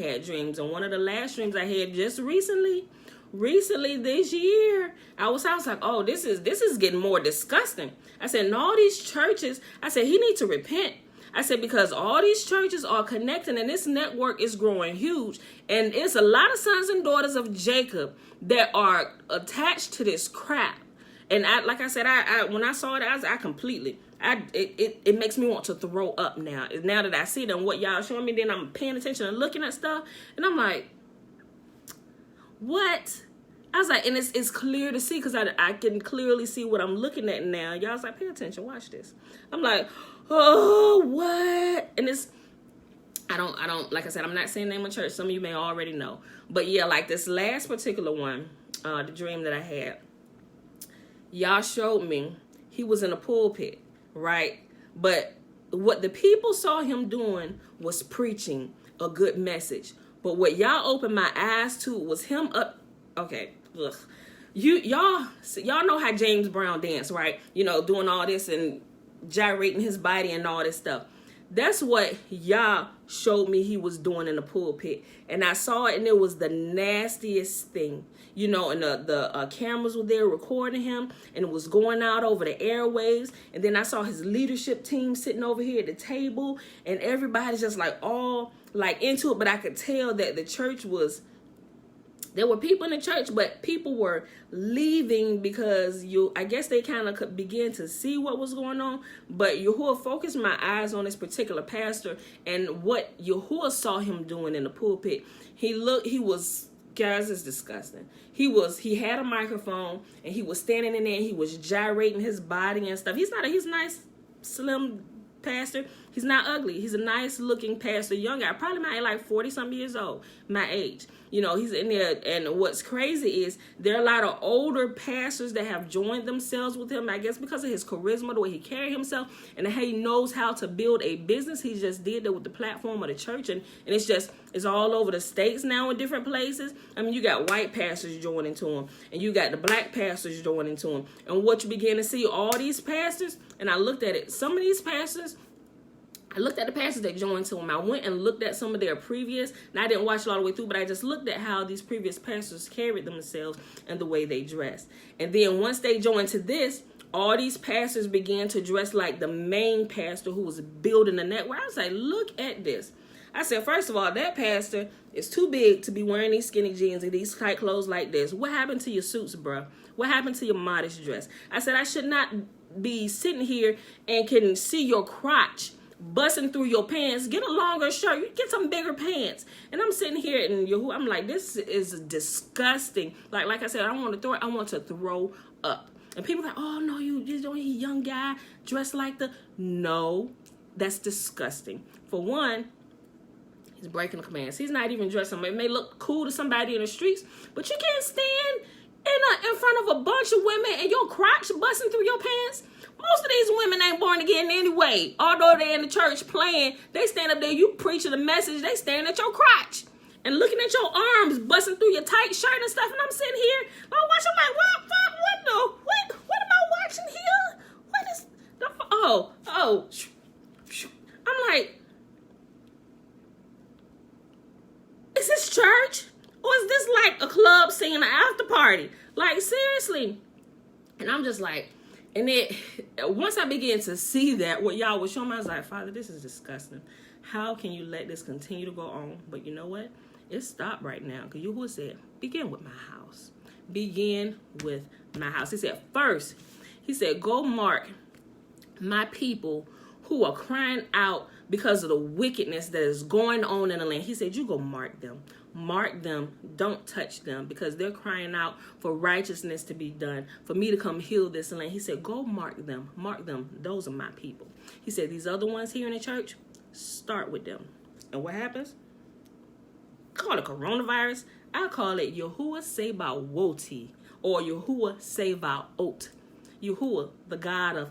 had dreams. And one of the last dreams I had just recently this year, I was like, oh, this is getting more disgusting. I said, in all these churches, I said, he needs to repent. I said, because all these churches are connecting and this network is growing huge. And it's a lot of sons and daughters of Jacob that are attached to this crap. And like I said, when I saw it, it makes me want to throw up now. Now that I see it and what y'all showing me, then I'm paying attention and looking at stuff. And I'm like, what? I was like, and it's clear to see because I can clearly see what I'm looking at now. Y'all was like, pay attention, watch this. I'm like, oh, what? And I don't, like I said, I'm not saying name of church. Some of you may already know. But yeah, like this last particular one, the dream that I had, y'all showed me he was in a pulpit, right? But what the people saw him doing was preaching a good message. But what y'all opened my eyes to was him up. Okay, ugh. Y'all know how James Brown danced, right? You know, doing all this and gyrating his body and all this stuff. That's what y'all showed me he was doing in the pulpit. And I saw it and it was the nastiest thing. You know, and the cameras were there recording him and it was going out over the airwaves. And then I saw his leadership team sitting over here at the table and everybody's just like all like into it. But I could tell that the church there were people in the church, but people were leaving because I guess they kind of began to see what was going on. But Yahuwah focused my eyes on this particular pastor and what Yahuwah saw him doing in the pulpit. Guys, it's disgusting. He had a microphone and he was standing in there and he was gyrating his body and stuff. He's nice, slim pastor. He's not ugly. He's a nice looking pastor, young guy, probably like 40 some years old, my age. You know, he's in there. And what's crazy is there are a lot of older pastors that have joined themselves with him, I guess because of his charisma, the way he carried himself, and how he knows how to build a business. He just did that with the platform of the church. And it's all over the states now in different places. I mean, you got white pastors joining to him, and you got the black pastors joining to him. And what you begin to see, all these pastors, and I looked at it, some of these pastors, I looked at the pastors that joined to him. I went and looked at some of their previous, and I didn't watch it all the way through, but I just looked at how these previous pastors carried themselves and the way they dressed. And then once they joined to this, all these pastors began to dress like the main pastor who was building the network. I was like, look at this. I said, first of all, that pastor is too big to be wearing these skinny jeans and these tight clothes like this. What happened to your suits, bro? What happened to your modest dress? I said, I should not be sitting here and can see your crotch busting through your pants. Get a longer shirt. You get some bigger pants. And I'm sitting here and I'm like, this is disgusting. Like I said, I want to throw up. And people are like, oh no, you don't, he young guy dressed like no, that's disgusting. For one, he's breaking the commands. He's not even dressing. It may look cool to somebody in the streets, but you can't stand in front of a bunch of women and your crotch busting through your pants. Most of these women ain't born again anyway. Although they're in the church playing, they stand up there, you preaching the message, they staring at your crotch and looking at your arms busting through your tight shirt and stuff. And I'm sitting here, I'm watching like, what am I watching here? What is the, I'm like, is this church? Or is this like a club singing an after party? Like, seriously. And I'm just like, and once I began to see that, what y'all was showing me, I was like, Father, this is disgusting. How can you let this continue to go on? But you know what? It stopped right now. Because Yahuwah said, begin with my house. Begin with my house. He said, first, he said, go mark my people who are crying out because of the wickedness that is going on in the land. He said, you go mark them. mark them, don't touch them, because they're crying out for righteousness to be done, for me to come heal this land. He said, go mark them, those are my people. He said, these other ones here in the church, start with them. And what happens? Call it coronavirus. I call it Yahuwah Sabaoth, or Yahuwah Sabaoth. Yahuwah, the God of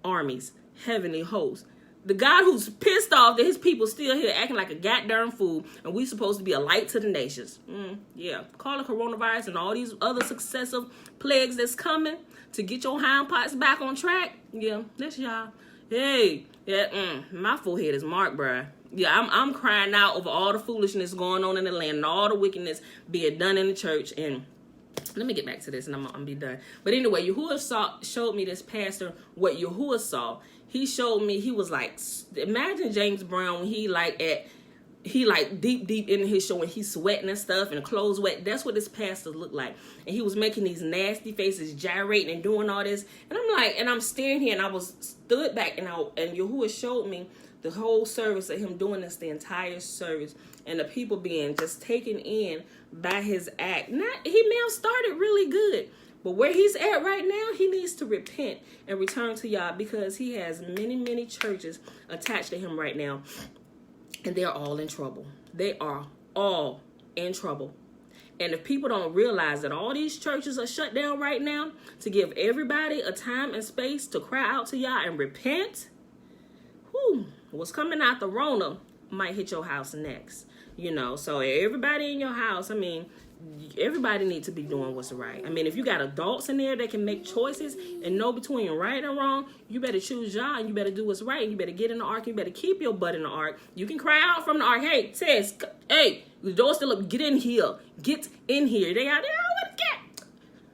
armies, heavenly hosts. The God who's pissed off that his people still here acting like a goddamn fool, and we supposed to be a light to the nations. Yeah, call it coronavirus and all these other successive plagues that's coming to get your hind parts back on track. Yeah, that's y'all. Hey, yeah, my forehead is marked, bruh. Yeah, I'm crying out over all the foolishness going on in the land and all the wickedness being done in the church. And let me get back to this and I'm gonna be done. But anyway, Yahuwah showed me, this pastor, what Yahuwah saw. He showed me, he was like, imagine James Brown when he like deep in his show and he's sweating and stuff and the clothes wet. That's what this pastor looked like. And he was making these nasty faces, gyrating and doing all this. And I'm like, and I'm staring here, and I was stood back, and Yahuwah showed me the whole service of him doing this, the entire service, and the people being just taken in by his act. He may have started really good, but where he's at right now, he needs to repent and return to Yah, because he has many, many churches attached to him right now, and they're all in trouble. They are all in trouble. And if people don't realize that all these churches are shut down right now to give everybody a time and space to cry out to Yah and repent, what's coming out the Rona might hit your house next. So everybody in your house, everybody needs to be doing what's right. If you got adults in there that can make choices and know between right and wrong, you better choose Yah, and you better do what's right, and you better get in the ark, you better keep your butt in the ark. You can cry out from the ark, hey, Tess, hey, the door's still up, get in here. Get in here. They out there,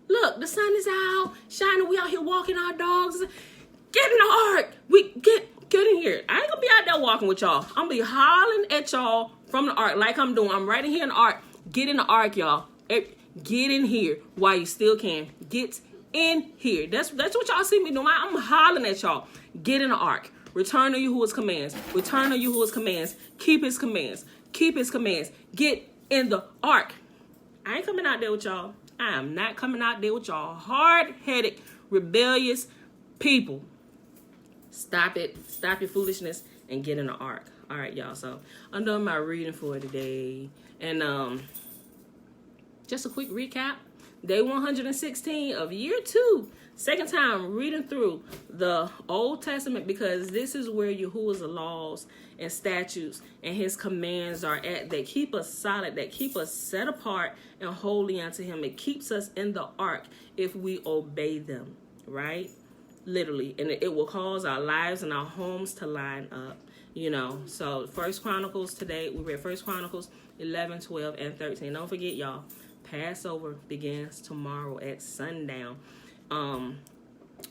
look, the sun is out, shining, we out here walking our dogs. Get in the ark. Get in here. I ain't gonna be out there walking with y'all. I'm gonna be hollering at y'all from the ark like I'm doing. I'm right in here in the ark. Get in the ark, y'all. Get in here while you still can. Get in here. That's what y'all see me doing. I'm hollering at y'all. Get in the ark. Return to Yahuwah's commands. Return to Yahuwah's commands. Keep his commands. Keep his commands. Get in the ark. I ain't coming out there with y'all. I am not coming out there with y'all hard-headed, rebellious people. Stop it. Stop your foolishness and get in the ark. All right, y'all. So I'm done my reading for today. And just a quick recap. Day 116 of year 2. Second time reading through the Old Testament, because this is where Yahuwah's laws and statutes and his commands are at, that keep us solid, that keep us set apart and holy unto him. It keeps us in the ark if we obey them, right? Literally. And it will cause our lives and our homes to line up, So First Chronicles today, we read First Chronicles 11, 12, and 13. Don't forget, y'all, Passover begins tomorrow at sundown.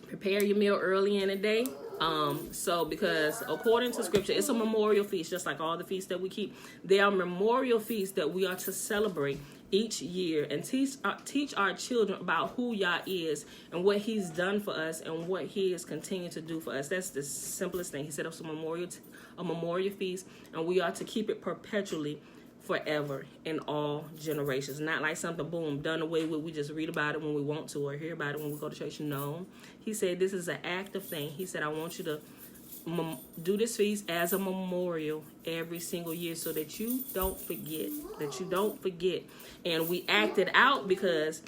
Prepare your meal early in the day. Because according to scripture, it's a memorial feast, just like all the feasts that we keep. They are memorial feasts that we are to celebrate each year and teach our children about who Yah is and what he's done for us and what he is continuing to do for us. That's the simplest thing. He said it's a memorial feast, and we are to keep it perpetually, forever, in all generations. Not like something, boom, done away with. We just read about it when we want to or hear about it when we go to church. No. He said this is an active thing. He said, I want you to do this feast as a memorial every single year so that you don't forget. And we act it out because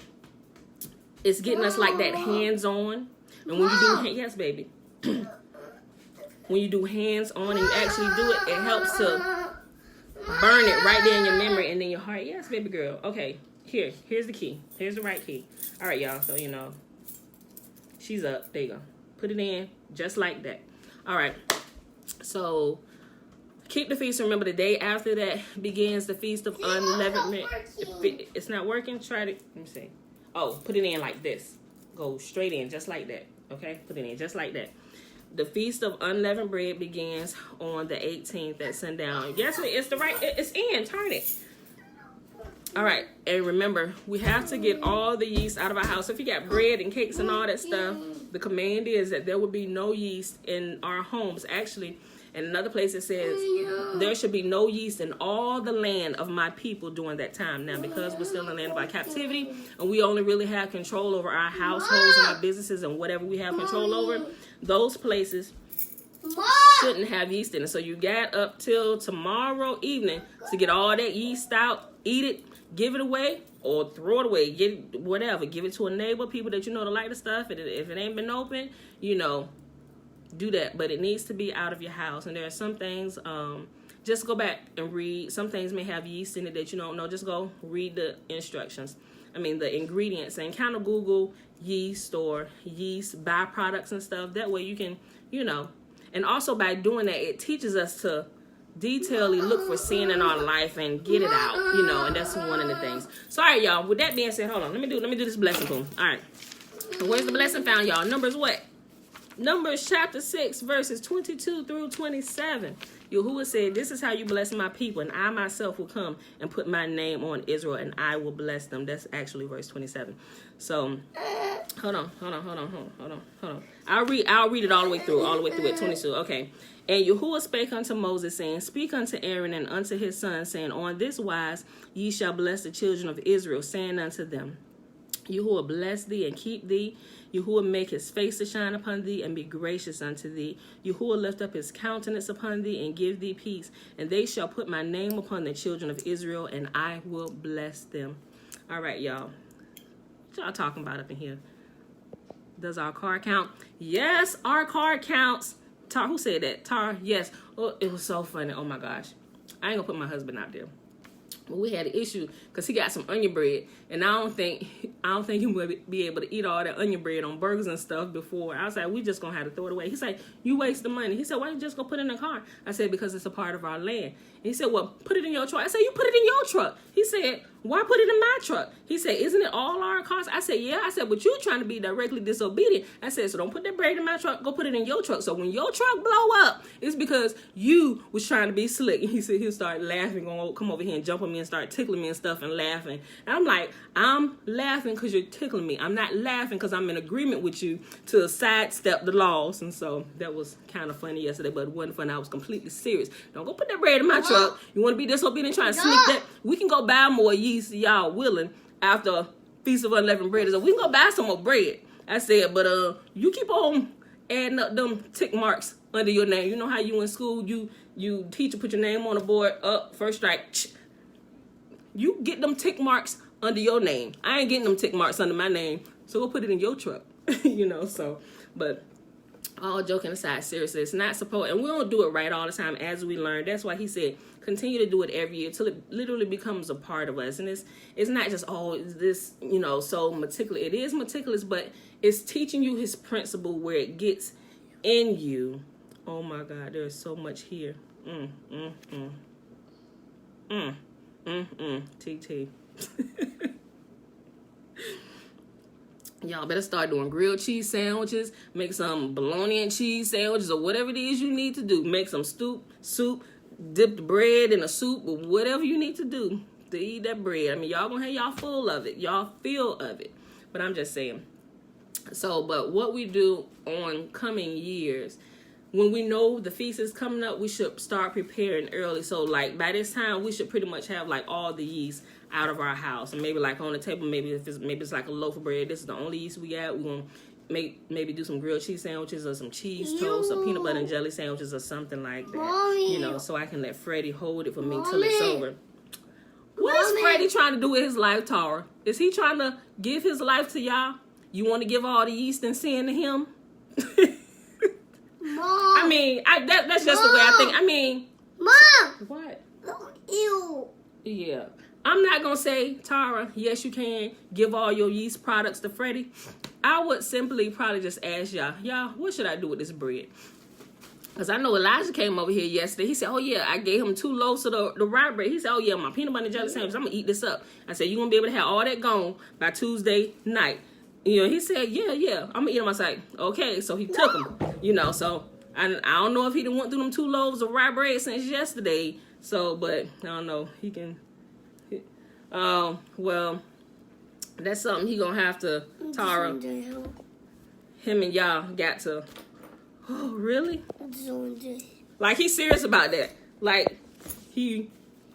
it's getting us like that hands-on. And when you do, yes, baby. When you do hands-on and you actually do it, it helps to burn it right there in your memory and in your heart. Yes, baby girl. Okay, here's the key. Here's the right key. All right, y'all. So, she's up. There you go. Put it in just like that. All right. So, keep the feast. Remember, the day after that begins the Feast of Unleavened Bread. If it's not working, try to, let me see. Oh, put it in like this. Go straight in, just like that. Okay? Put it in just like that. The Feast of Unleavened Bread begins on the 18th at sundown. Guess what? It's the right, it's in. Turn it. All right. And remember, we have to get all the yeast out of our house. If you got bread and cakes and all that stuff, the command is that there will be no yeast in our homes. Actually, And another place it says, there should be no yeast in all the land of my people during that time. Now, because we're still in the land of our captivity, and we only really have control over our households and our businesses and whatever we have control over, those places shouldn't have yeast in it. So you got up till tomorrow evening to get all that yeast out, eat it, give it away, or throw it away. Get whatever. Give it to a neighbor, people that you know to like the stuff. If it ain't been open, do that. But it needs to be out of your house. And there are some things, just go back and read. Some things may have yeast in it that you don't know. Just go read the instructions. The ingredients, and kind of Google yeast or yeast byproducts and stuff. That way you can, and also by doing that, it teaches us to detailedly look for sin in our life and get it out, and that's one of the things. Sorry, y'all. With that being said, hold on. Let me do this blessing poem. All right. So where's the blessing found, y'all? Numbers what? Numbers chapter 6, verses 22 through 27. Yahuwah said, this is how you bless my people, and I myself will come and put my name on Israel, and I will bless them. That's actually verse 27. So, hold on. I'll read it all the way through it, 22. Okay. And Yahuwah spake unto Moses, saying, speak unto Aaron and unto his sons, saying, on this wise ye shall bless the children of Israel, saying unto them, Yahuwah bless thee and keep thee. Yahuwah make his face to shine upon thee and be gracious unto thee. Yahuwah lift up his countenance upon thee and give thee peace. And they shall put my name upon the children of Israel, and I will bless them. All right, y'all. What y'all talking about up in here? Does our car count? Yes, our car counts. Tar, who said that? Tar, yes. Oh, it was so funny. Oh my gosh. I ain't gonna put my husband out there. But we had an issue because he got some onion bread, and I don't think he would be able to eat all that onion bread on burgers and stuff before. I was like, we just gonna have to throw it away. He said, you waste the money. He said, why don't you just go put it in the car? I said, because it's a part of our land. And he said, well, put it in your truck. I said, you put it in your truck. He said, why put it in my truck? He said, isn't it all our cars? I said, yeah. I said, but you're trying to be directly disobedient. I said, so don't put that bread in my truck. Go put it in your truck. So when your truck blow up, it's because you was trying to be slick. And he said he'll start laughing, come over here and jump on me and start tickling me and stuff and laughing. And I'm like, I'm laughing because you're tickling me. I'm not laughing because I'm in agreement with you to sidestep the laws. And so that was kind of funny yesterday, but it wasn't funny. I was completely serious. Don't go put that bread in my truck. You want to be disobedient, trying to sneak that? We can go buy more yeast, y'all willing, after Feast of Unleavened Bread. So we can go buy some more bread. I said, but you keep on adding up them tick marks under your name. You know how you in school, you teacher put your name on the board, up, first strike. You get them tick marks under your name. I ain't getting them tick marks under my name. So go put it in your truck. But all joking aside, seriously, it's not supposed, and we don't do it right all the time as we learn. That's why he said, continue to do it every year till it literally becomes a part of us. And it's not just, this, so meticulous. It is meticulous, but it's teaching you his principle where it gets in you. Oh my God, there's so much here. TT. Y'all better start doing grilled cheese sandwiches, make some bologna and cheese sandwiches, or whatever it is you need to do. Make some soup, dip the bread in a soup, or whatever you need to do to eat that bread. I mean, y'all gonna have y'all full of it. Y'all feel of it. But I'm just saying. So, but what we do on coming years, when we know the feast is coming up, we should start preparing early. So, like, by this time, we should pretty much have, like, all the yeast out of our house. And maybe, like, on the table, maybe it's like a loaf of bread. This is the only yeast we got. We're going to maybe do some grilled cheese sandwiches or some cheese toast or peanut butter and jelly sandwiches or something like that. Mommy. So I can let Freddie hold it for me till it's over. What is Freddie trying to do with his life, Tara? Is he trying to give his life to y'all? You want to give all the yeast and sin to him? Mom. I mean, that's just Mom. The way I think. I mean, Mom. What? Ew. Yeah. I'm not going to say, Tara, yes, you can give all your yeast products to Freddie. I would simply probably just ask y'all, what should I do with this bread? Because I know Elijah came over here yesterday. He said, oh, yeah, I gave him 2 loaves of the rye bread. He said, oh, yeah, my peanut butter and jelly sandwich, I'm going to eat this up. I said, you're going to be able to have all that gone by Tuesday night. He said, yeah, I'm going to eat them. I was like, okay, so he took them, so I don't know if he done went through them 2 loaves of rye bread since yesterday. So, but I don't know. He can, well, that's something he going to have to, Tara, him and y'all got to, oh, really? Like, he's serious about that. Like,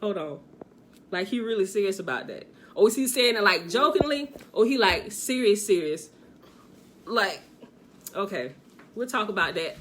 hold on. Like, he really serious about that. Or is he saying it, like, jokingly? Or he, like, serious? Like, okay. We'll talk about that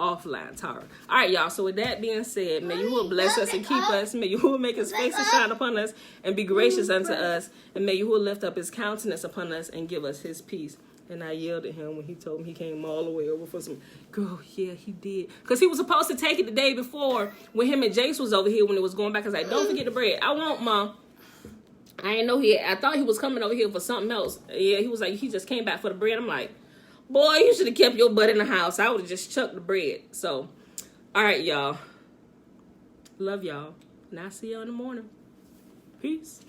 offline, Tara. All right, y'all. So with that being said, may you will bless us and keep us. May you will make his face to shine upon us and be gracious unto us. And may you will lift up his countenance upon us and give us his peace. And I yelled at him when he told me he came all the way over for some. Girl, yeah, he did. Because he was supposed to take it the day before when him and Jace was over here when it was going back. I was like, don't forget the bread. I won't, Mom. I didn't know I thought he was coming over here for something else. Yeah, he was like, he just came back for the bread. I'm like, boy, you should have kept your butt in the house. I would have just chucked the bread. So, all right, y'all. Love y'all. And I'll see y'all in the morning. Peace.